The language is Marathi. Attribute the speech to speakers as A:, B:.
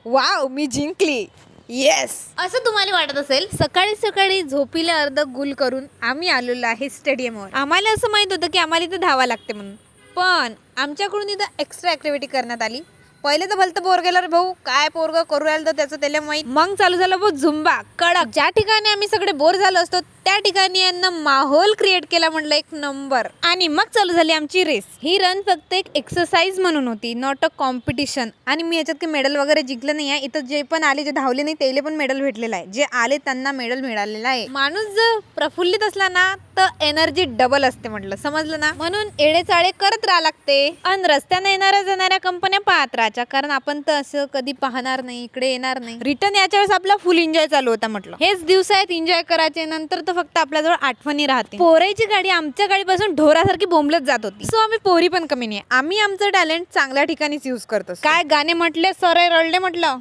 A: वाव मी जिंकली. येस. असं तुम्हाला वाटत असेल. सकाळी सकाळी झोपीला अर्ध गुल करून आम्ही आलेलो आहे स्टेडियमवर. आम्हाला असं माहित होतं की आम्हाला इथं धावा लागते म्हणून, पण आमच्याकडून इथं एक्स्ट्रा ऍक्टिव्हिटी करण्यात आली. पहिले तर भलतं बोर गेलं रे भाऊ, काय पोरग करू राहिलं तर त्याचं त्याला माहित. मग चालू झालं भाऊ झुंबा कडक. ज्या ठिकाणी आम्ही सगळे बोर झालो असतो त्या ठिकाणी यांना माहोल क्रिएट केला म्हटलं एक नंबर. आणि मग चालू झाली आमची रेस. ही रन फक्त एक एक्सरसाइज म्हणून होती, नॉट अ कॉम्पिटिशन. आणि मी याच्यात काही मेडल वगैरे जिंकलं नाही आहे. इथं जे पण आले, जे धावले नाही त्याला पण मेडल भेटलेलं आहे. जे आले त्यांना मेडल मिळालेलं आहे. माणूस जर प्रफुल्लित असला ना तर एनर्जी डबल असते म्हटलं, समजलं ना. म्हणून एडेचाळे करत राहा लागते. आणि रस्त्याने येणाऱ्या जाणाऱ्या कंपन्या पाहत राहायच्या, कारण आपण तर असं कधी पाहणार नाही, इकडे येणार नाही. रिटर्न याच्या वेळेस आपला फुल एन्जॉय चालू होता म्हटलं. हेच दिवस आहेत एन्जॉय करायचे, नंतर तर फक्त आपल्याजवळ आठवणी राहते. पोराची गाडी आमच्या गाडीपासून ढोरासारखी बोंबलत जात होती. सो आम्ही पोरी पण कमी नाही, आम्ही आमचं टॅलेंट चांगल्या ठिकाणीच यूज करतो. काय गाणे म्हटले, सरे रडले म्हटलं.